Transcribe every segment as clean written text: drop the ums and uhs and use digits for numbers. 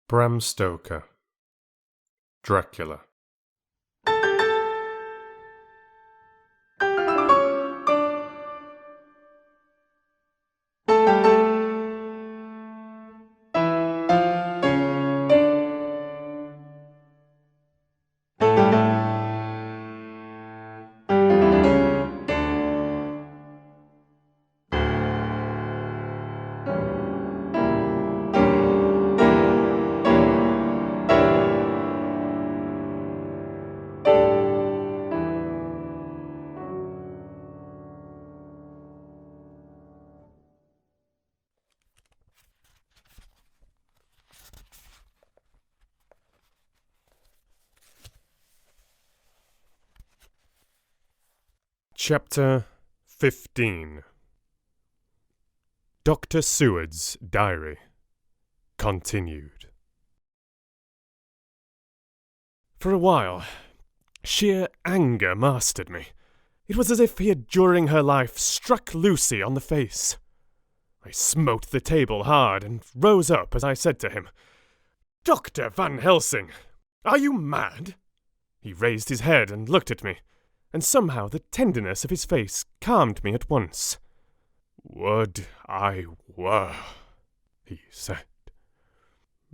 Bram Stoker, Dracula. Chapter 15. Dr. Seward's Diary. Continued. For a while, sheer anger mastered me. It was as if he had during her life struck Lucy on the face. I smote the table hard and rose up as I said to him, "Dr. Van Helsing, are you mad?" He raised his head and looked at me, and somehow the tenderness of his face calmed me at once. "Would I were," he said.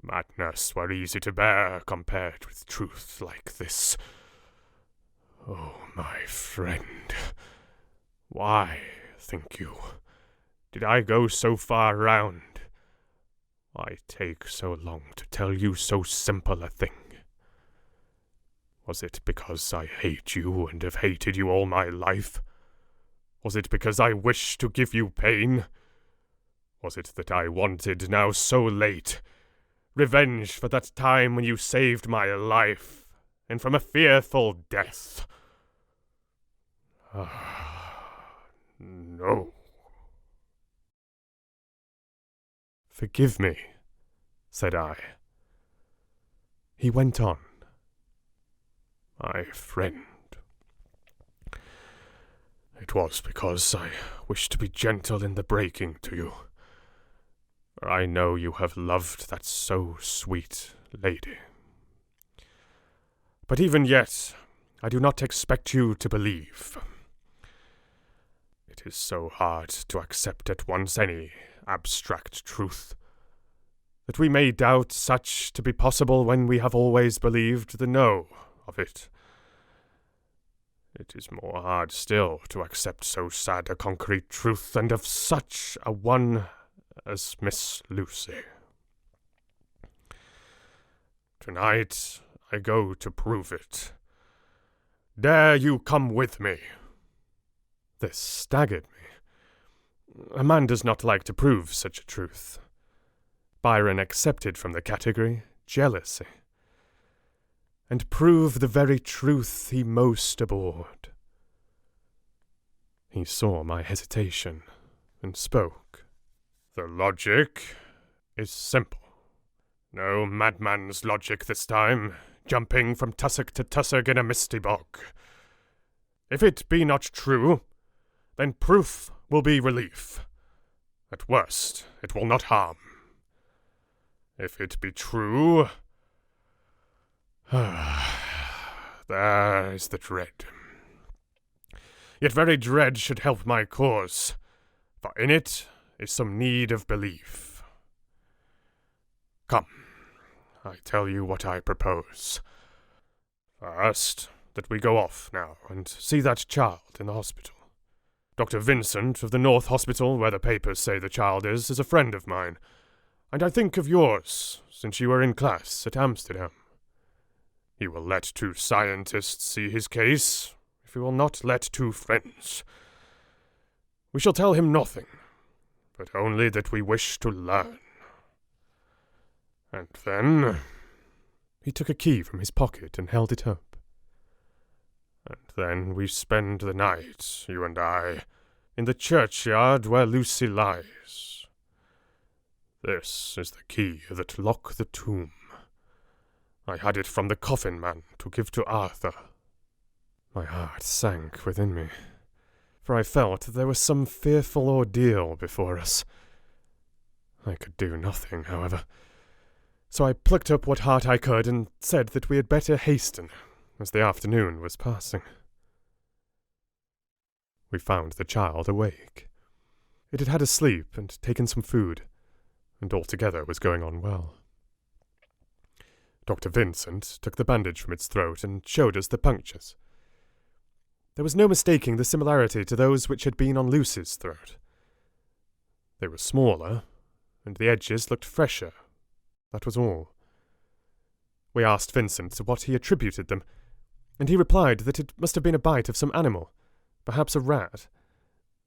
"Madness were easy to bear compared with truth like this. Oh, my friend, why, think you, did I go so far round? Why take so long to tell you so simple a thing? Was it because I hate you and have hated you all my life? Was it because I wish to give you pain? Was it that I wanted, now so late, revenge for that time when you saved my life, and from a fearful death? No. "Forgive me," said I. He went on. "My friend, it was because I wished to be gentle in the breaking to you. For I know you have loved that so sweet lady. But even yet, I do not expect you to believe. It is so hard to accept at once any abstract truth, that we may doubt such to be possible when we have always believed the no of it. It is more hard still to accept so sad a concrete truth, and of such a one as Miss Lucy. Tonight I go to prove it. Dare you come with me?" This staggered me. A man does not like to prove such a truth. Byron accepted from the category jealousy, and prove the very truth he most abhorred. He saw my hesitation, and spoke. "The logic is simple. No madman's logic this time, jumping from tussock to tussock in a misty bog. If it be not true, then proof will be relief. At worst, it will not harm. If it be true, there is the dread. Yet very dread should help my cause, for in it is some need of belief. Come, I tell you what I propose. First, that we go off now and see that child in the hospital. Dr. Vincent of the North Hospital, where the papers say the child is a friend of mine, and I think of yours, since you were in class at Amsterdam. He will let two scientists see his case, if he will not let two friends. We shall tell him nothing, but only that we wish to learn. And then—" He took a key from his pocket and held it up. "And then we spend the night, you and I, in the churchyard where Lucy lies. This is the key that lock the tomb. I had it from the coffin man to give to Arthur." My heart sank within me, for I felt that there was some fearful ordeal before us. I could do nothing, however. So I plucked up what heart I could and said that we had better hasten, as the afternoon was passing. We found the child awake. It had had a sleep and taken some food, and altogether was going on well. Dr. Vincent took the bandage from its throat and showed us the punctures. There was no mistaking the similarity to those which had been on Lucy's throat. They were smaller, and the edges looked fresher. That was all. We asked Vincent to what he attributed them, and he replied that it must have been a bite of some animal, perhaps a rat.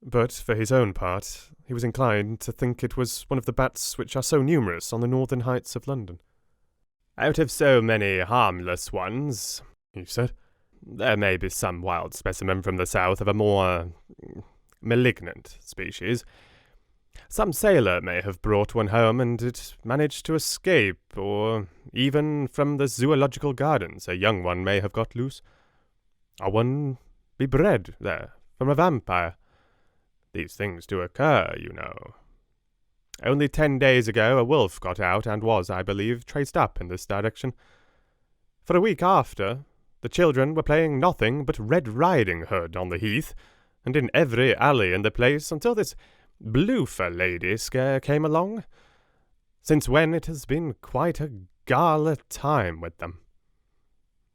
But, for his own part, he was inclined to think it was one of the bats which are so numerous on the northern heights of London. "Out of so many harmless ones," he said, "there may be some wild specimen from the south of a more malignant species. Some sailor may have brought one home and it managed to escape, or even from the zoological gardens a young one may have got loose. Or one be bred there from a vampire. These things do occur, you know. Only 10 days ago a wolf got out and was, I believe, traced up in this direction. For a week after, the children were playing nothing but Red Riding Hood on the heath, and in every alley in the place, until this Bloofer lady scare came along, since when it has been quite a gala time with them.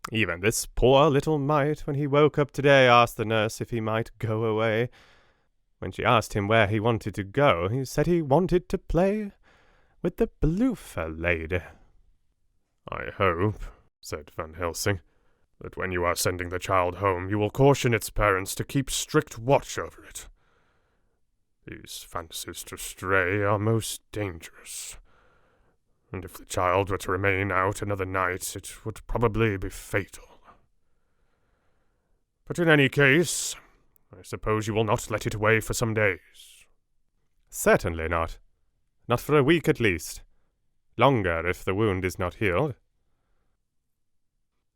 Even this poor little mite, when he woke up today, asked the nurse if he might go away. When she asked him where he wanted to go, he said he wanted to play with the Bloofer lady." "I hope," said Van Helsing, "that when you are sending the child home, you will caution its parents to keep strict watch over it. These fancies to stray are most dangerous, and if the child were to remain out another night, it would probably be fatal. But in any case, I suppose you will not let it away for some days." "Certainly not. Not for a week at least. Longer if the wound is not healed."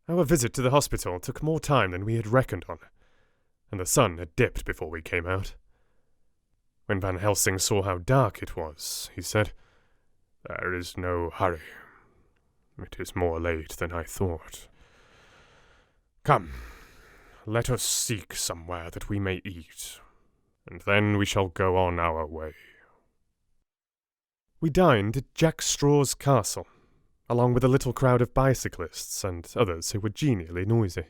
Our visit to the hospital took more time than we had reckoned on, and the sun had dipped before we came out. When Van Helsing saw how dark it was, he said, "There is no hurry. It is more late than I thought. Come, let us seek somewhere that we may eat, and then we shall go on our way." We dined at Jack Straw's castle, along with a little crowd of bicyclists and others who were genially noisy.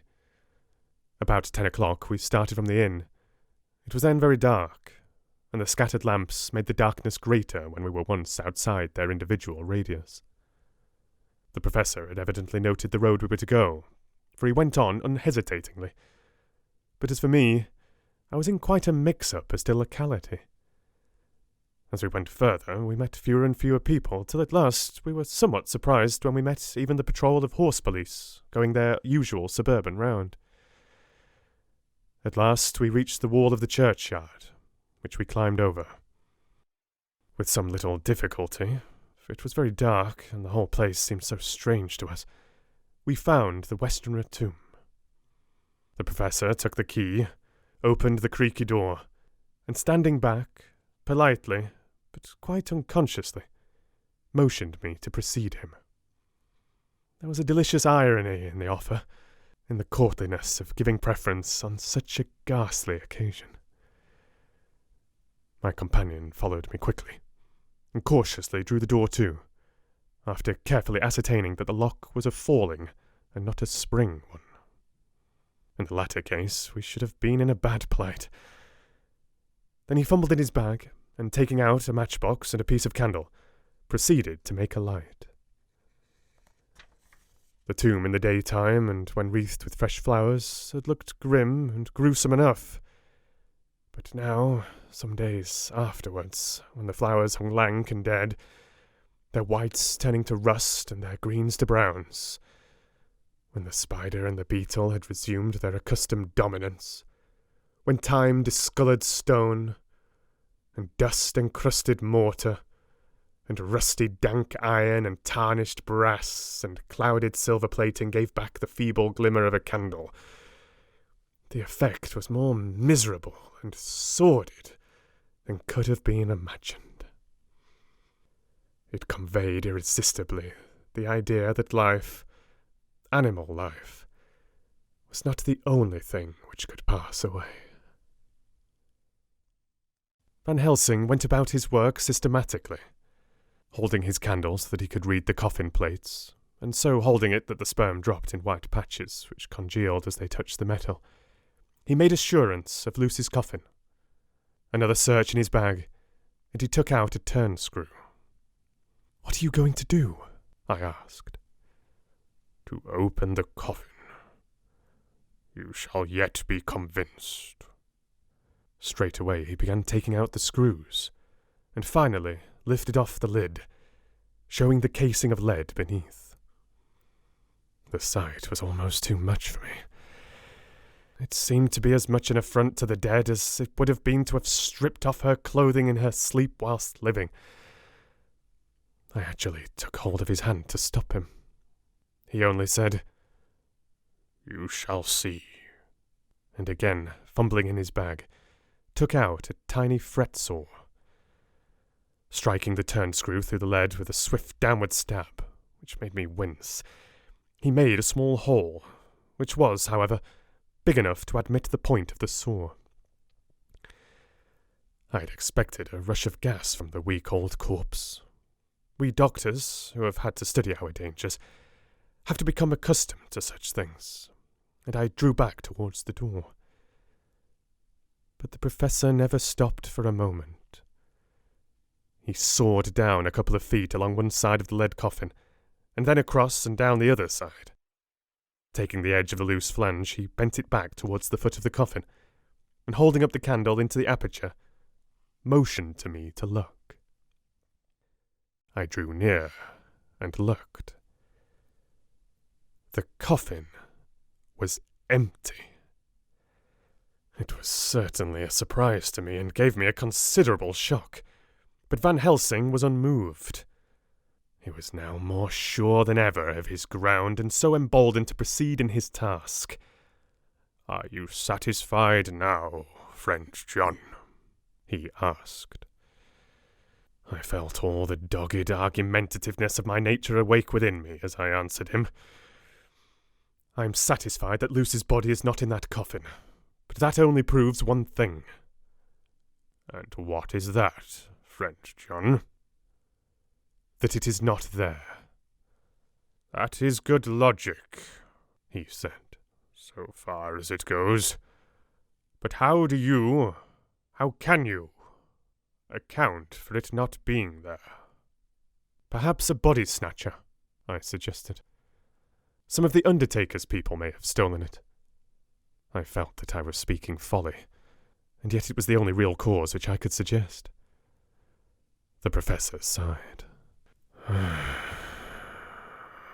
About 10 o'clock we started from the inn. It was then very dark, and the scattered lamps made the darkness greater when we were once outside their individual radius. The professor had evidently noted the road we were to go, for he went on unhesitatingly. But as for me, I was in quite a mix-up as to locality. As we went further, we met fewer and fewer people, till at last we were somewhat surprised when we met even the patrol of horse police, going their usual suburban round. At last we reached the wall of the churchyard, which we climbed over. With some little difficulty, for it was very dark and the whole place seemed so strange to us, we found the Westerner tomb. The professor took the key, opened the creaky door, and standing back, politely, but quite unconsciously, motioned me to precede him. There was a delicious irony in the offer, in the courtliness of giving preference on such a ghastly occasion. My companion followed me quickly, and cautiously drew the door to, after carefully ascertaining that the lock was a falling and not a spring one. In the latter case, we should have been in a bad plight. Then he fumbled in his bag, and taking out a matchbox and a piece of candle, proceeded to make a light. The tomb in the daytime, and when wreathed with fresh flowers, had looked grim and gruesome enough. But now, some days afterwards, when the flowers hung lank and dead, their whites turning to rust and their greens to browns, when the spider and the beetle had resumed their accustomed dominance, when time discoloured stone, and dust-encrusted mortar, and rusty dank iron and tarnished brass and clouded silver plating gave back the feeble glimmer of a candle, the effect was more miserable and sordid than could have been imagined. It conveyed irresistibly the idea that life, animal life, was not the only thing which could pass away. Van Helsing went about his work systematically, holding his candle so that he could read the coffin plates, and so holding it that the sperm dropped in white patches, which congealed as they touched the metal. He made assurance of Lucy's coffin. Another search in his bag, and he took out a turn screw. "What are you going to do?" I asked. "To open the coffin. You shall yet be convinced." Straight away he began taking out the screws, and finally lifted off the lid, showing the casing of lead beneath. The sight was almost too much for me. It seemed to be as much an affront to the dead as it would have been to have stripped off her clothing in her sleep whilst living. I actually took hold of his hand to stop him. He only said, "You shall see," and again, fumbling in his bag, took out a tiny fret saw. Striking the turn screw through the lead with a swift downward stab, which made me wince, he made a small hole, which was, however, big enough to admit the point of the saw. I had expected a rush of gas from the weak old corpse. We doctors, who have had to study our dangers, have to become accustomed to such things, and I drew back towards the door. But the professor never stopped for a moment. He soared down a couple of feet along one side of the lead coffin, and then across and down the other side. Taking the edge of the loose flange, he bent it back towards the foot of the coffin, and holding up the candle into the aperture, motioned to me to look. I drew near and looked. The coffin was empty. It was certainly a surprise to me and gave me a considerable shock, but Van Helsing was unmoved. He was now more sure than ever of his ground, and so emboldened to proceed in his task. "Are you satisfied now, friend John?" he asked. I felt all the dogged argumentativeness of my nature awake within me as I answered him. "I am satisfied that Lucy's body is not in that coffin, but that only proves one thing." "And what is that, friend John?" "That it is not there." "That is good logic," he said, "so far as it goes. But how can you, account for it not being there?" "Perhaps a body snatcher," I suggested. "Some of the undertaker's people may have stolen it." I felt that I was speaking folly, and yet it was the only real cause which I could suggest. The professor sighed.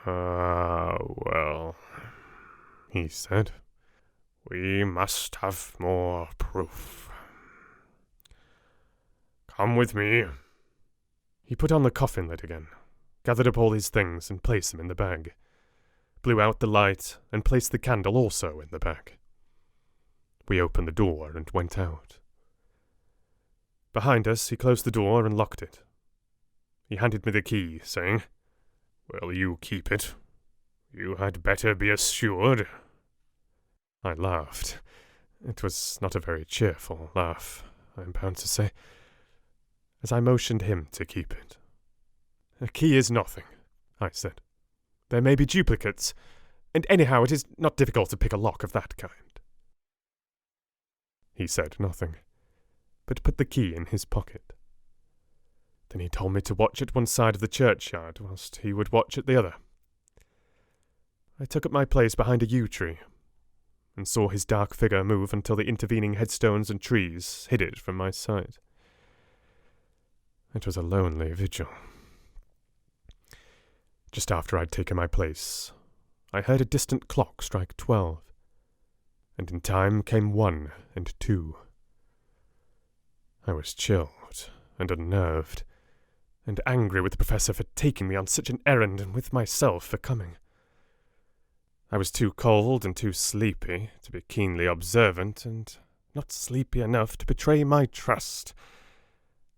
Well," he said, "we must have more proof. Come with me." He put on the coffin lid again, gathered up all his things and placed them in the bag, blew out the light and placed the candle also in the bag. We opened the door and went out. Behind us he closed the door and locked it. He handed me the key, saying, "Will you keep it? You had better be assured." I laughed. It was not a very cheerful laugh, I am bound to say, as I motioned him to keep it. "A key is nothing," I said. "There may be duplicates, and anyhow it is not difficult to pick a lock of that kind." He said nothing, but put the key in his pocket. Then he told me to watch at one side of the churchyard, whilst he would watch at the other. I took up my place behind a yew tree, and saw his dark figure move until the intervening headstones and trees hid it from my sight. It was a lonely vigil. Just after I'd taken my place, I heard a distant clock strike 12, and in time came 1 and 2. I was chilled and unnerved, and angry with the professor for taking me on such an errand and with myself for coming. I was too cold and too sleepy to be keenly observant, and not sleepy enough to betray my trust.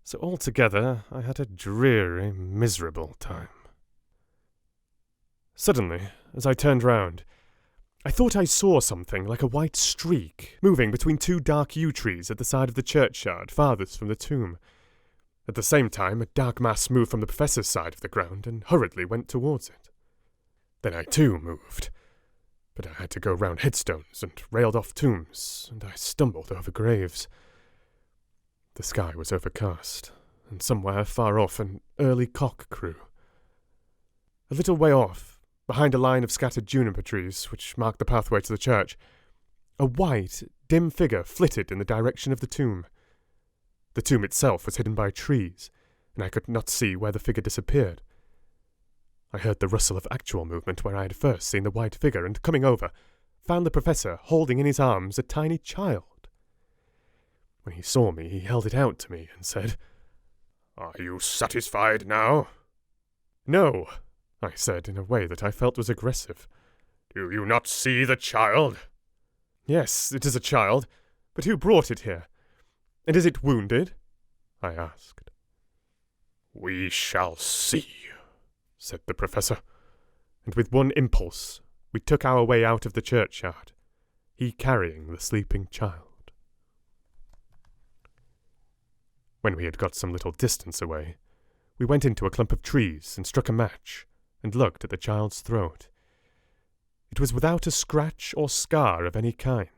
So altogether I had a dreary, miserable time. Suddenly, as I turned round, I thought I saw something like a white streak moving between two dark yew trees at the side of the churchyard farthest from the tomb. At the same time, a dark mass moved from the professor's side of the ground and hurriedly went towards it. Then I too moved, but I had to go round headstones and railed off tombs, and I stumbled over graves. The sky was overcast, and somewhere far off an early cock crew. A little way off, behind a line of scattered juniper trees which marked the pathway to the church, a white, dim figure flitted in the direction of the tomb. The tomb itself was hidden by trees, and I could not see where the figure disappeared. I heard the rustle of actual movement where I had first seen the white figure, and coming over, found the professor holding in his arms a tiny child. When he saw me, he held it out to me and said, "Are you satisfied now?" "No," I said in a way that I felt was aggressive. "Do you not see the child?" "Yes, it is a child, but who brought it here? And is it wounded?" I asked. "We shall see," said the professor, and with one impulse we took our way out of the churchyard, he carrying the sleeping child. When we had got some little distance away, we went into a clump of trees and struck a match, and looked at the child's throat. It was without a scratch or scar of any kind.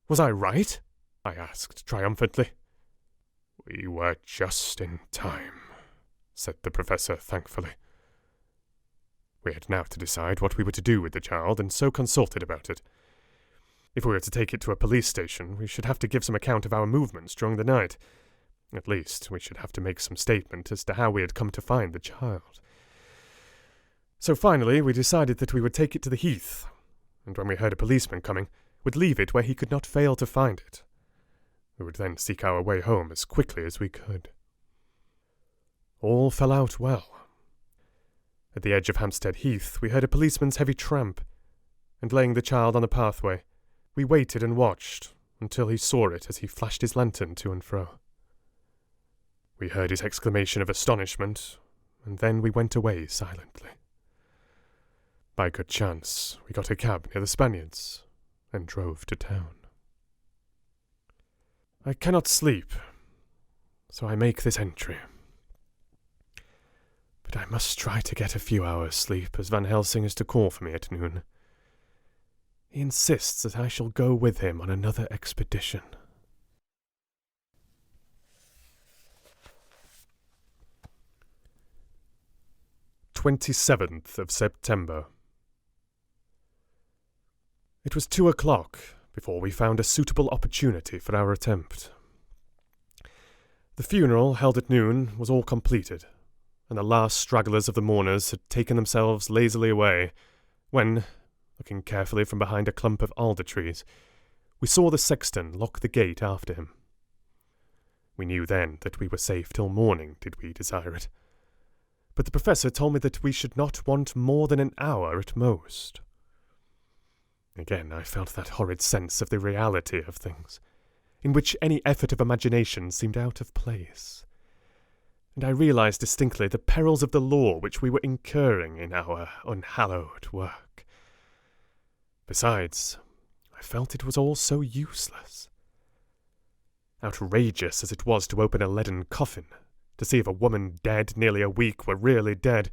"Was I right?" I asked triumphantly. "We were just in time," said the professor thankfully. We had now to decide what we were to do with the child, and so consulted about it. If we were to take it to a police station, we should have to give some account of our movements during the night. At least, we should have to make some statement as to how we had come to find the child. So finally, we decided that we would take it to the heath, and when we heard a policeman coming, would leave it where he could not fail to find it. We would then seek our way home as quickly as we could. All fell out well. At the edge of Hampstead Heath, we heard a policeman's heavy tramp, and laying the child on the pathway, we waited and watched until he saw it as he flashed his lantern to and fro. We heard his exclamation of astonishment, and then we went away silently. By good chance, we got a cab near the Spaniards, and drove to town. I cannot sleep, so I make this entry. But I must try to get a few hours' sleep, as Van Helsing is to call for me at noon. He insists that I shall go with him on another expedition. "27th September. It was 2:00 before we found a suitable opportunity for our attempt. The funeral, held at noon, was all completed, and the last stragglers of the mourners had taken themselves lazily away, when, looking carefully from behind a clump of alder trees, we saw the sexton lock the gate after him. We knew then that we were safe till morning, did we desire it. But the professor told me that we should not want more than an hour at most. Again I felt that horrid sense of the reality of things, in which any effort of imagination seemed out of place, and I realized distinctly the perils of the law which we were incurring in our unhallowed work. Besides, I felt it was all so useless. Outrageous as it was to open a leaden coffin, to see if a woman dead nearly a week were really dead,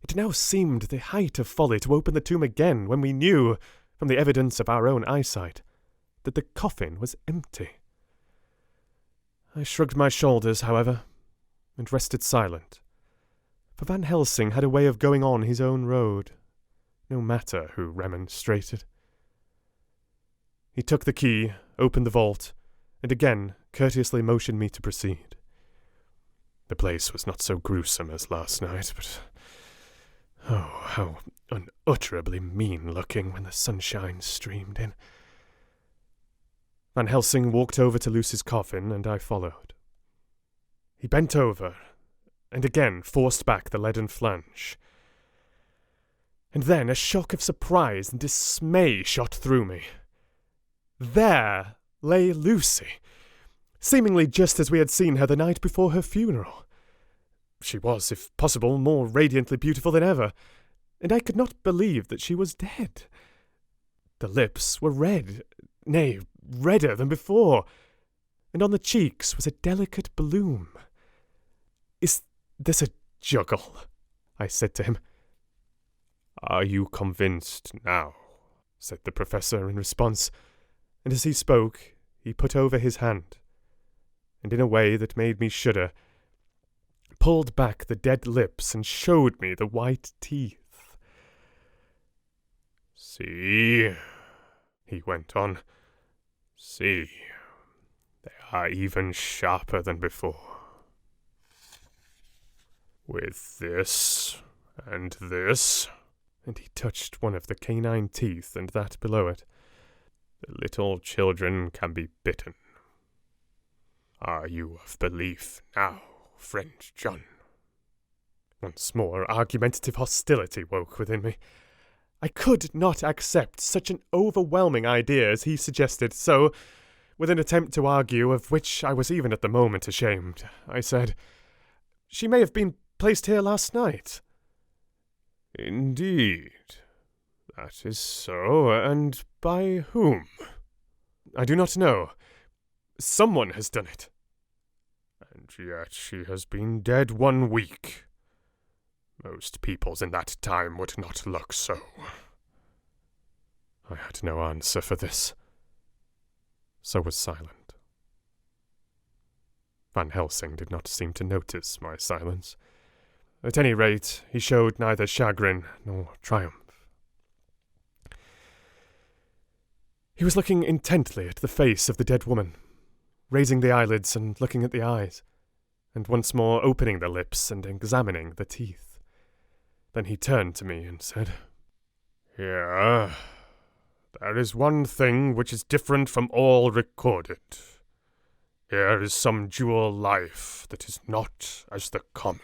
it now seemed the height of folly to open the tomb again when we knew, from the evidence of our own eyesight, that the coffin was empty. I shrugged my shoulders, however, and rested silent, for Van Helsing had a way of going on his own road, no matter who remonstrated. He took the key, opened the vault, and again courteously motioned me to proceed. The place was not so gruesome as last night, but oh, how unutterably mean-looking when the sunshine streamed in. Van Helsing walked over to Lucy's coffin, and I followed. He bent over, and again forced back the leaden flange. And then a shock of surprise and dismay shot through me. There lay Lucy, seemingly just as we had seen her the night before her funeral. She was, if possible, more radiantly beautiful than ever, and I could not believe that she was dead. The lips were red, nay, redder than before, and on the cheeks was a delicate bloom. "Is this a juggle?" I said to him. "Are you convinced now?" said the professor in response, and as he spoke, he put over his hand, and in a way that made me shudder, pulled back the dead lips and showed me the white teeth. "See," he went on, "see, they are even sharper than before. With this and this," and he touched one of the canine teeth and that below it, "the little children can be bitten. Are you of belief now, friend John?" Once more argumentative hostility woke within me. I could not accept such an overwhelming idea as he suggested, so, with an attempt to argue, of which I was even at the moment ashamed, I said, "She may have been placed here last night." "Indeed, that is so, and by whom?" "I do not know. Someone has done it." "And yet she has been dead 1 week. Most peoples in that time would not look so." I had no answer for this, so was silent. Van Helsing did not seem to notice my silence. At any rate, he showed neither chagrin nor triumph. He was looking intently at the face of the dead woman, raising the eyelids and looking at the eyes, and once more opening the lips and examining the teeth. Then he turned to me and said, "Here, there is one thing which is different from all recorded. Here is some dual life that is not as the common.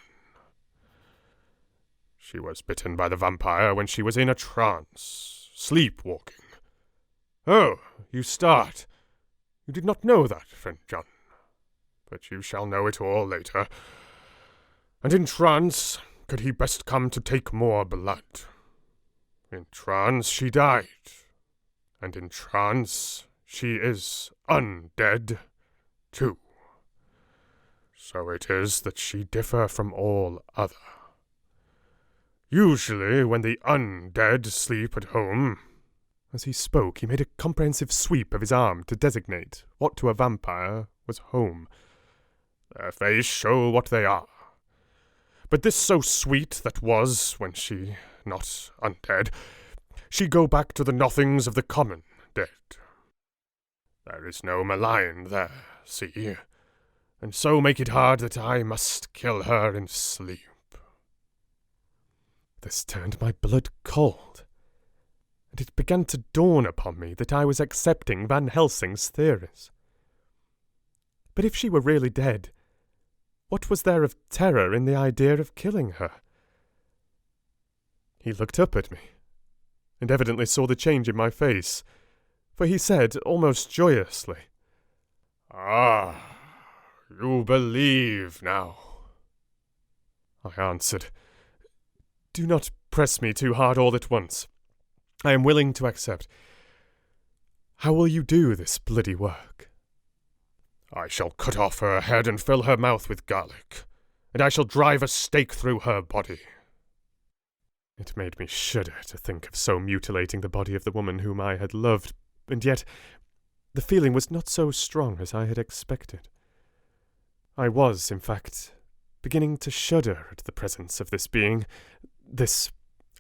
She was bitten by the vampire when she was in a trance, sleepwalking. Oh, you start. You did not know that, friend John. But you shall know it all later. And in trance could he best come to take more blood. In trance she died, and in trance she is undead, too. So it is that she differ from all other. Usually when the undead sleep at home—" As he spoke, he made a comprehensive sweep of his arm to designate what to a vampire was home. "Their face show what they are. But this so sweet that was, when she not undead, she go back to the nothings of the common dead. There is no malign there, see, and so make it hard that I must kill her in sleep." This turned my blood cold, and it began to dawn upon me that I was accepting Van Helsing's theories. But if she were really dead, what was there of terror in the idea of killing her? He looked up at me, and evidently saw the change in my face, for he said, almost joyously, "Ah, you believe now." I answered, "Do not press me too hard all at once. I am willing to accept. How will you do this bloody work?" "I shall cut off her head and fill her mouth with garlic, and I shall drive a stake through her body." It made me shudder to think of so mutilating the body of the woman whom I had loved, and yet the feeling was not so strong as I had expected. I was, in fact, beginning to shudder at the presence of this being, this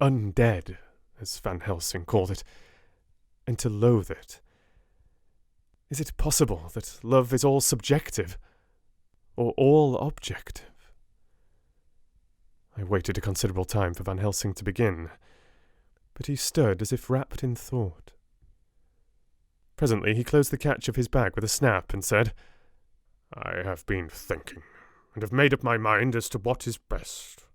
undead, as Van Helsing called it, and to loathe it. Is it possible that love is all subjective, or all objective? I waited a considerable time for Van Helsing to begin, but he stood as if wrapped in thought. Presently he closed the catch of his bag with a snap and said, "I have been thinking, and have made up my mind as to what is best.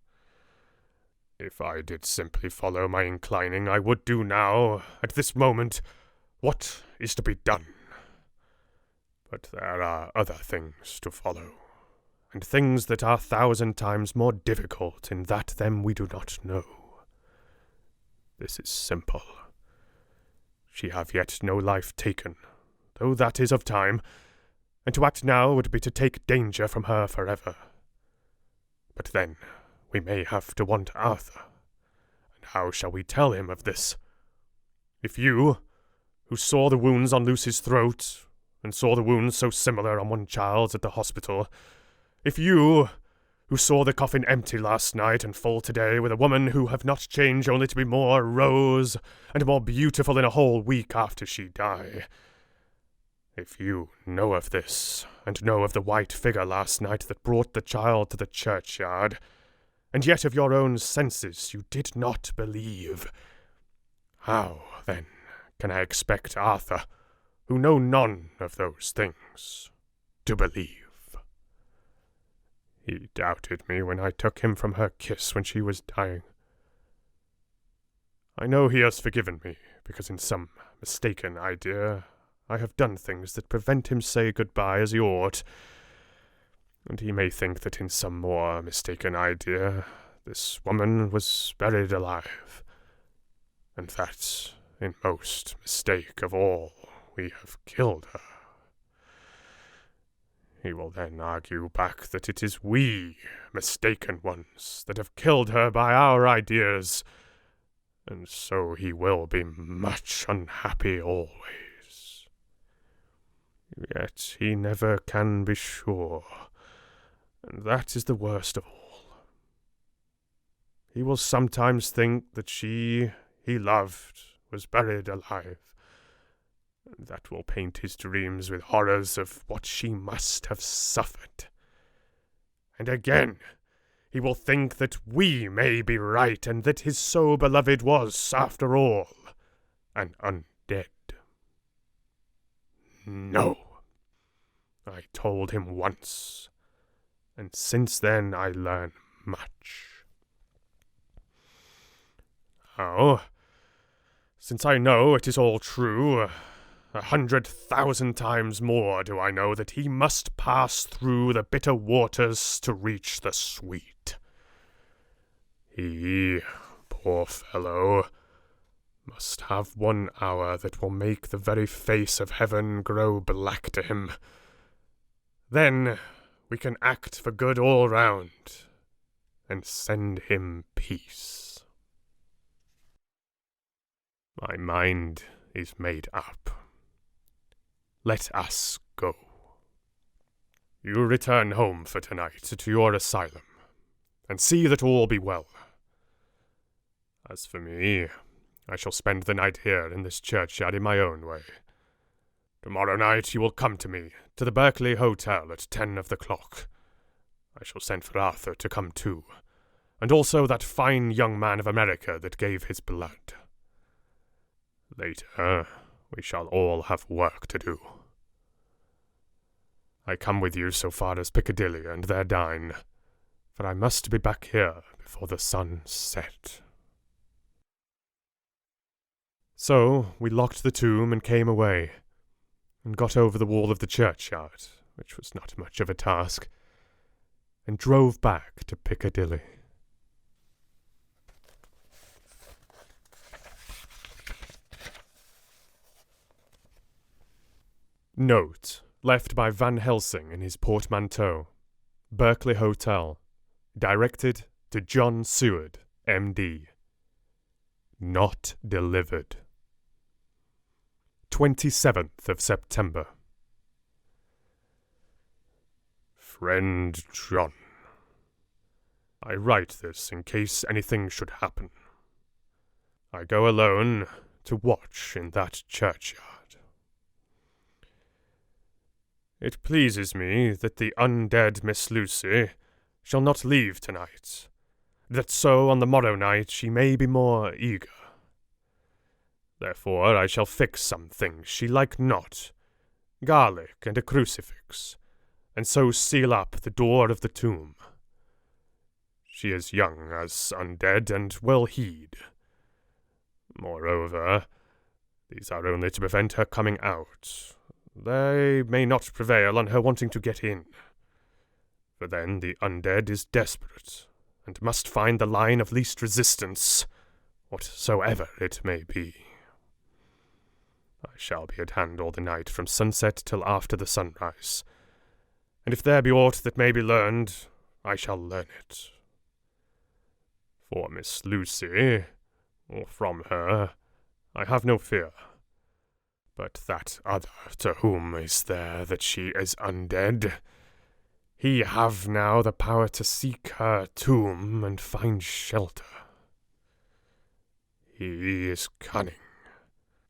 If I did simply follow my inclining, I would do now, at this moment, what is to be done. But there are other things to follow, and things that are 1,000 times more difficult in that them we do not know. This is simple. She have yet no life taken, though that is of time, and to act now would be to take danger from her forever. But then we may have to want Arthur, and how shall we tell him of this? If you, who saw the wounds on Lucy's throat, and saw the wounds so similar on one child's at the hospital, if you, who saw the coffin empty last night and full today with a woman who have not changed only to be more rose and more beautiful in a whole week after she die, if you know of this, and know of the white figure last night that brought the child to the churchyard, and yet of your own senses you did not believe, how, then, can I expect Arthur, who know none of those things, to believe? He doubted me when I took him from her kiss when she was dying. I know he has forgiven me, because in some mistaken idea I have done things that prevent him say goodbye as he ought, and he may think that in some more mistaken idea this woman was buried alive, and that, in most mistake of all, we have killed her. He will then argue back that it is we, mistaken ones, that have killed her by our ideas, and so he will be much unhappy always. Yet he never can be sure, and that is the worst of all. He will sometimes think that she he loved was buried alive, and that will paint his dreams with horrors of what she must have suffered. And again, he will think that we may be right, and that his so beloved was, after all, an undead. No. I told him once, and since then I learn much. Now, since I know it is all true, 100,000 times more do I know that he must pass through the bitter waters to reach the sweet. He, poor fellow, must have 1 hour that will make the very face of heaven grow black to him. Then we can act for good all round, and send him peace. My mind is made up. Let us go. You return home for tonight to your asylum, and see that all be well. As for me, I shall spend the night here in this churchyard in my own way. Tomorrow night you will come to me, to the Berkeley Hotel at 10 of the clock. I shall send for Arthur to come too, and also that fine young man of America that gave his blood. Later, we shall all have work to do. I come with you so far as Piccadilly and there dine, for I must be back here before the sun set. So we locked the tomb and came away, and got over the wall of the churchyard, which was not much of a task, and drove back to Piccadilly. Note, left by Van Helsing in his portmanteau. Berkeley Hotel. Directed to John Seward, M.D. Not delivered. 27th of September. Friend John, I write this in case anything should happen. I go alone to watch in that churchyard. It pleases me that the undead Miss Lucy shall not leave tonight, that so on the morrow night she may be more eager. Therefore I shall fix some things she like not, garlic and a crucifix, and so seal up the door of the tomb. She is young as undead, and will heed. Moreover, these are only to prevent her coming out. They may not prevail on her wanting to get in, for then the undead is desperate, and must find the line of least resistance, whatsoever it may be. I shall be at hand all the night from sunset till after the sunrise, and if there be aught that may be learned, I shall learn it. For Miss Lucy, or from her, I have no fear. But that other to whom is there that she is undead, he have now the power to seek her tomb and find shelter. He is cunning,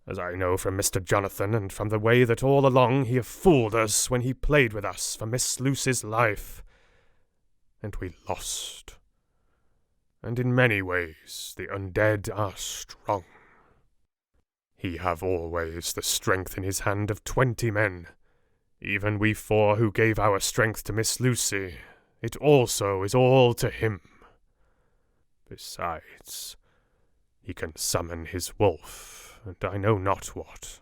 as I know from Mr. Jonathan, and from the way that all along he have fooled us when he played with us for Miss Lucy's life, and we lost. And in many ways the undead are strong. He have always the strength in his hand of 20 men. Even we 4 who gave our strength to Miss Lucy, it also is all to him. Besides, he can summon his wolf, and I know not what.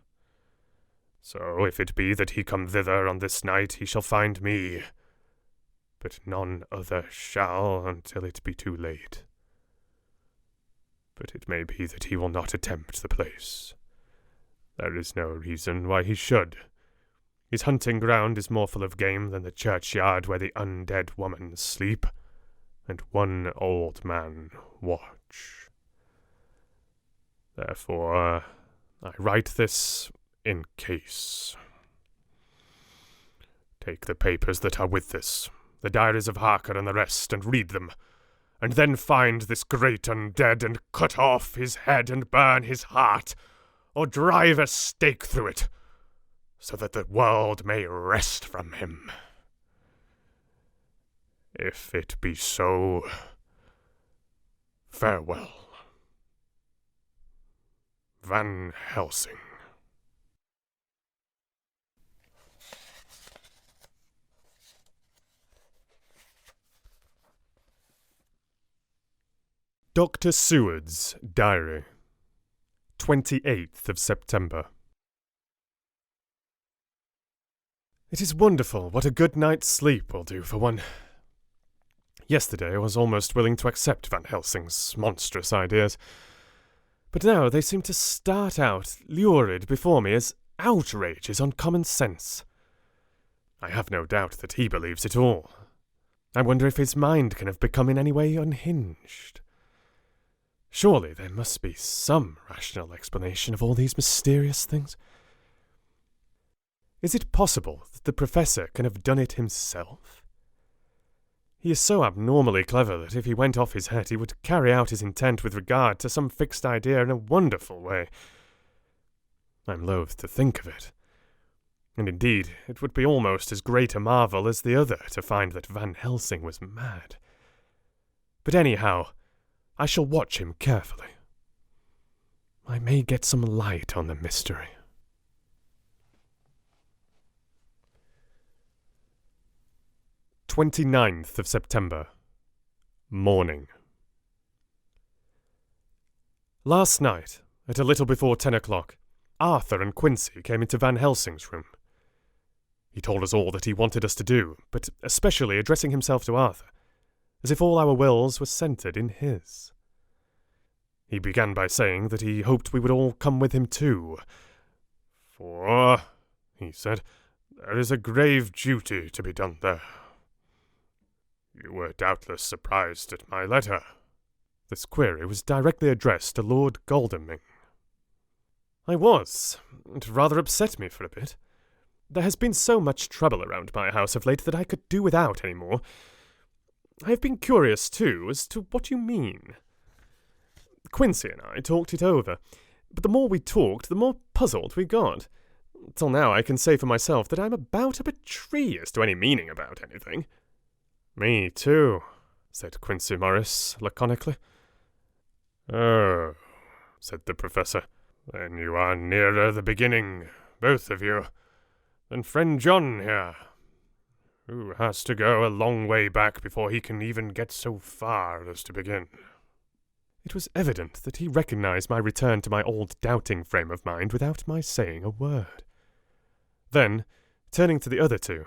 So if it be that he come thither on this night, he shall find me, but none other shall until it be too late. But it may be that he will not attempt the place. There is no reason why he should. His hunting ground is more full of game than the churchyard where the undead woman sleep, and one old man watch. Therefore, I write this in case. Take the papers that are with this, the diaries of Harker and the rest, and read them, and then find this great undead, and cut off his head and burn his heart, or drive a stake through it, so that the world may rest from him. If it be so, farewell. Van Helsing. Dr. Seward's Diary, 28th of September. It is wonderful what a good night's sleep will do for one. Yesterday I was almost willing to accept Van Helsing's monstrous ideas, but now they seem to start out lurid before me as outrages on common sense. I have no doubt that he believes it all. I wonder if his mind can have become in any way unhinged. Surely there must be some rational explanation of all these mysterious things. Is it possible that the Professor can have done it himself? He is so abnormally clever that if he went off his head he would carry out his intent with regard to some fixed idea in a wonderful way. I'm loath to think of it. And indeed, it would be almost as great a marvel as the other to find that Van Helsing was mad. But anyhow, I shall watch him carefully. I may get some light on the mystery. "29th of September. Morning. Last night, at a little before 10 o'clock, Arthur and Quincy came into Van Helsing's room. He told us all that he wanted us to do, but especially addressing himself to Arthur, as if all our wills were centred in his. He began by saying that he hoped we would all come with him too, for, he said, there is a grave duty to be done there. You were doubtless surprised at my letter. This query was directly addressed to Lord Godalming. I was. It rather upset me for a bit. There has been so much trouble around my house of late that I could do without any more. I have been curious, too, as to what you mean. Quincy and I talked it over, but the more we talked, the more puzzled we got. Till now I can say for myself that I'm about up a tree as to any meaning about anything. Me too, said Quincy Morris laconically. Oh, said the Professor, then you are nearer the beginning, both of you, than friend John here, who has to go a long way back before he can even get so far as to begin. It was evident that he recognized my return to my old doubting frame of mind without my saying a word. Then, turning to the other two,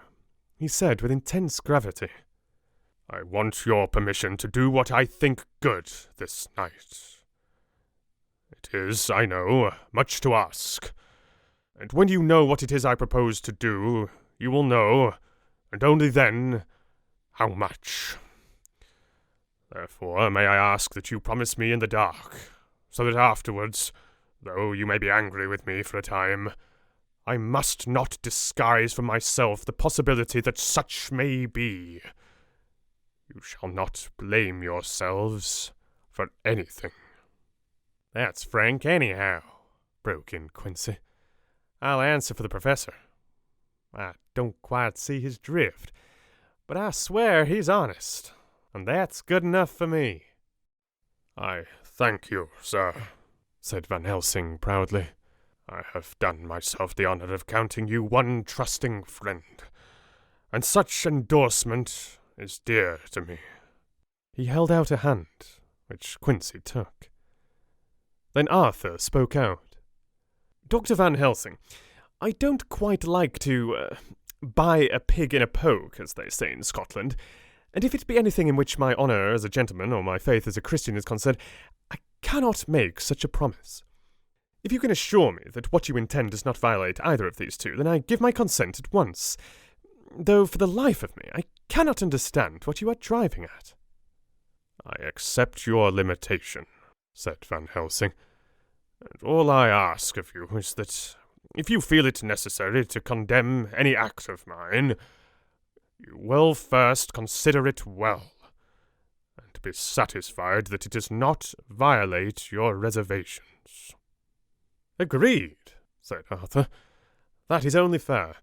he said with intense gravity, I want your permission to do what I think good this night. It is, I know, much to ask. And when you know what it is I propose to do, you will know, and only then, how much. Therefore, may I ask that you promise me in the dark, so that afterwards, though you may be angry with me for a time, I must not disguise from myself the possibility that such may be. You shall not blame yourselves for anything. That's frank anyhow, broke in Quincy. I'll answer for the professor. I don't quite see his drift, but I swear he's honest, and that's good enough for me. I thank you, sir, said Van Helsing proudly. I have done myself the honour of counting you one trusting friend, and such endorsement is dear to me. He held out a hand, which Quincy took. Then Arthur spoke out. Dr. Van Helsing, I don't quite like to buy a pig in a poke, as they say in Scotland, and if it be anything in which my honour as a gentleman or my faith as a Christian is concerned, I cannot make such a promise. If you can assure me that what you intend does not violate either of these two, then I give my consent at once, though for the life of me I cannot understand what you are driving at. I accept your limitation, said Van Helsing, and all I ask of you is that, if you feel it necessary to condemn any act of mine, you will first consider it well, and be satisfied that it does not violate your reservations. Agreed, said Arthur. That is only fair.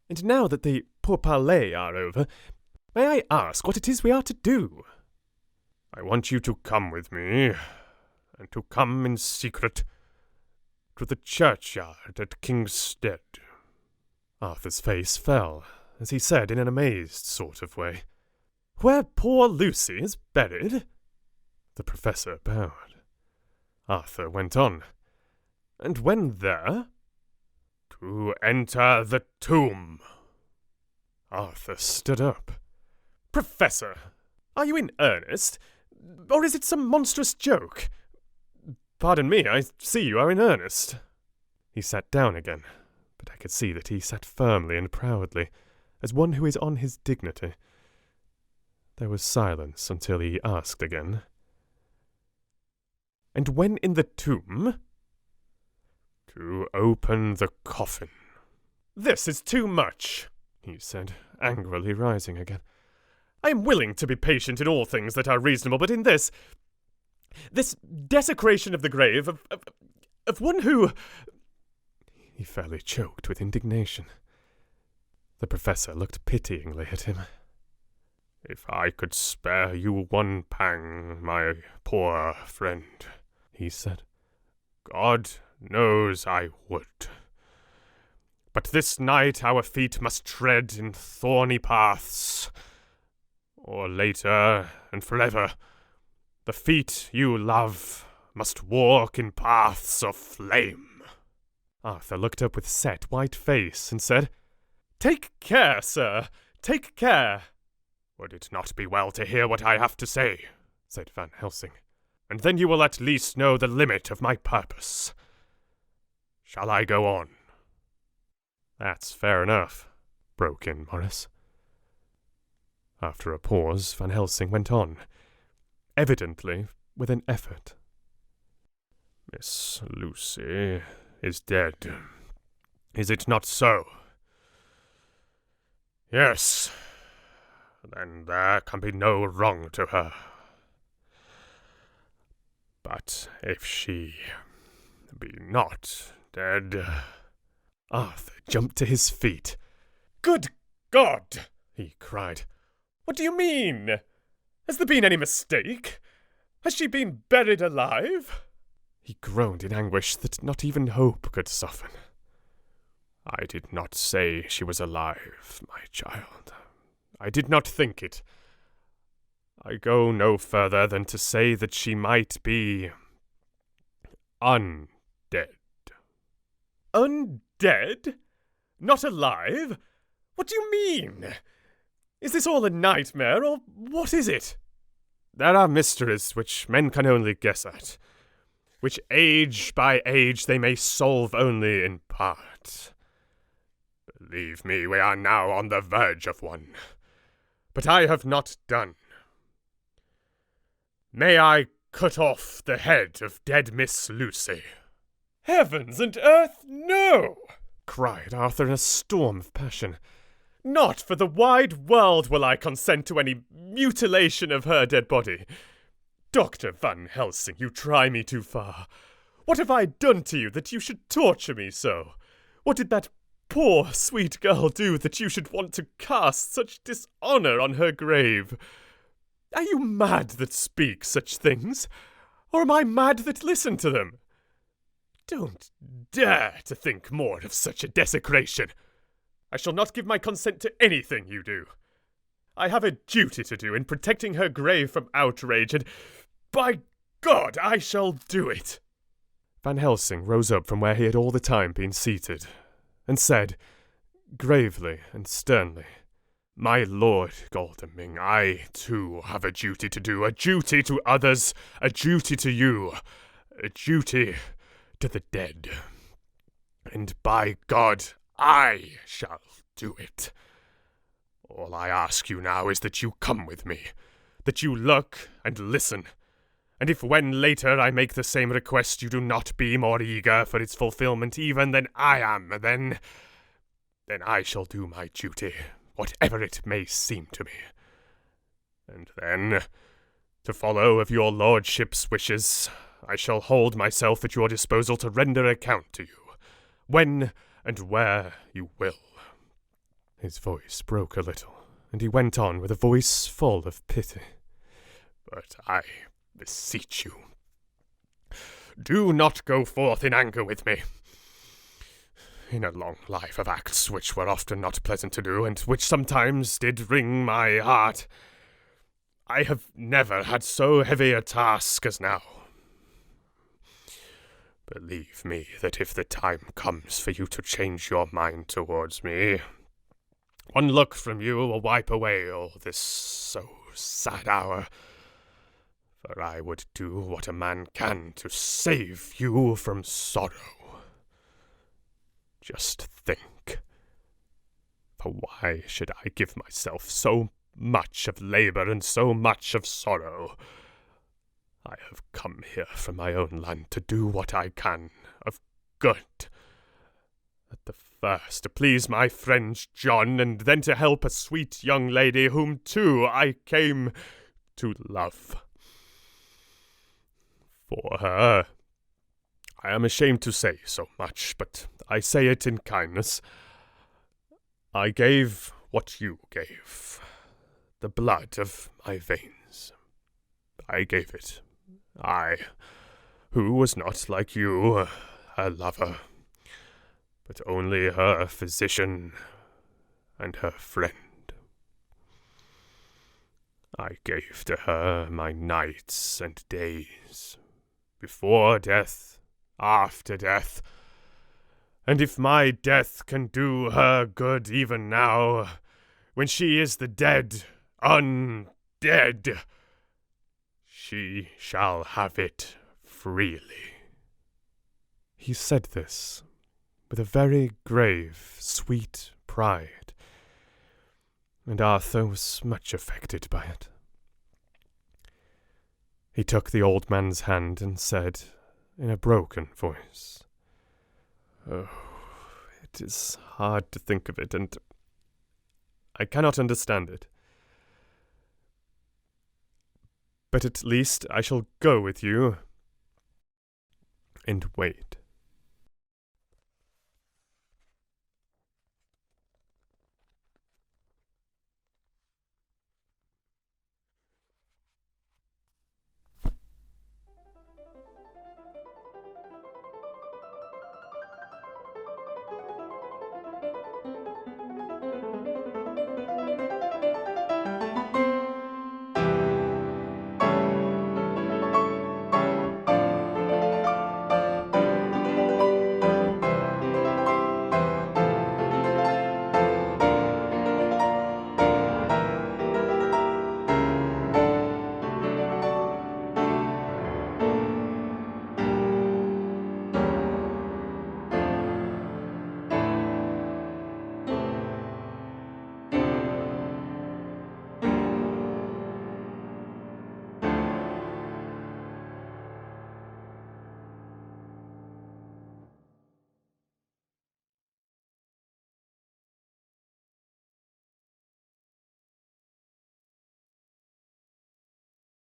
And now that the pourparlers are over, may I ask what it is we are to do? I want you to come with me, and to come in secret, to the churchyard at Kingstead. Arthur's face fell, as he said in an amazed sort of way, Where poor Lucy is buried? The professor bowed. Arthur went on, And when there? To enter the tomb. Arthur stood up. Professor, are you in earnest? Or is it some monstrous joke? Pardon me, I see you are in earnest. He sat down again, but I could see that he sat firmly and proudly, as one who is on his dignity. There was silence until he asked again. And when in the tomb? To open the coffin. This is too much, he said, angrily rising again. I am willing to be patient in all things that are reasonable, but in this desecration of the grave of one who... He fairly choked with indignation. The professor looked pityingly at him. If I could spare you one pang, my poor friend, he said, God knows I would. But this night our feet must tread in thorny paths, or later and forever, the feet you love must walk in paths of flame. Arthur looked up with set white face and said, Take care, sir, take care. Would it not be well to hear what I have to say? Said Van Helsing, and then you will at least know the limit of my purpose. Shall I go on? That's fair enough, broke in Morris. After a pause, Van Helsing went on, evidently with an effort. Miss Lucy is dead. Is it not so? Yes. Then there can be no wrong to her. But if she be not dead... Arthur jumped to his feet. Good God! He cried. What do you mean? Has there been any mistake? Has she been buried alive? He groaned in anguish that not even hope could soften. I did not say she was alive, my child. I did not think it. I go no further than to say that she might be undead. Undead? Not alive? What do you mean? Is this all a nightmare, or what is it? There are mysteries which men can only guess at. which age by age they may solve only in part. Believe me, we are now on the verge of one. But I have not done. May I cut off the head of dead Miss Lucy? Heavens and earth, no! Cried Arthur in a storm of passion. Not for the wide world will I consent to any mutilation of her dead body. Dr. Van Helsing, you try me too far. What have I done to you that you should torture me so? What did that poor, sweet girl do that you should want to cast such dishonour on her grave? Are you mad that speak such things? Or am I mad that listen to them? Don't dare to think more of such a desecration. I shall not give my consent to anything you do. I have a duty to do in protecting her grave from outrage, and by God, I shall do it. Van Helsing rose up from where he had all the time been seated, and said, gravely and sternly, My Lord Godalming, I, too, have a duty to do, a duty to others, a duty to you, a duty to the dead. And by God, I shall do it. All I ask you now is that you come with me, that you look and listen, and if when later I make the same request you do not be more eager for its fulfillment even than I am, then I shall do my duty, whatever it may seem to me. And then, to follow of your lordship's wishes, I shall hold myself at your disposal to render account to you, when and where you will. His voice broke a little, and he went on with a voice full of pity. But I beseech you, do not go forth in anger with me. In a long life of acts which were often not pleasant to do, and which sometimes did wring my heart, I have never had so heavy a task as now. Believe me that if the time comes for you to change your mind towards me, one look from you will wipe away all this so sad hour, for I would do what a man can to save you from sorrow. Just think, for why should I give myself so much of labour and so much of sorrow? I have come here from my own land to do what I can of good. At the first to please my friend John, and then to help a sweet young lady whom too I came to love. For her, I am ashamed to say so much, but I say it in kindness. I gave what you gave, the blood of my veins. I gave it. I, who was not like you, her lover, but only her physician and her friend. I gave to her my nights and days, before death, after death, and if my death can do her good even now, when she is the dead, undead, she shall have it freely. He said this with a very grave, sweet pride, and Arthur was much affected by it. He took the old man's hand and said, in a broken voice, Oh, it is hard to think of it, and I cannot understand it. But at least I shall go with you and wait.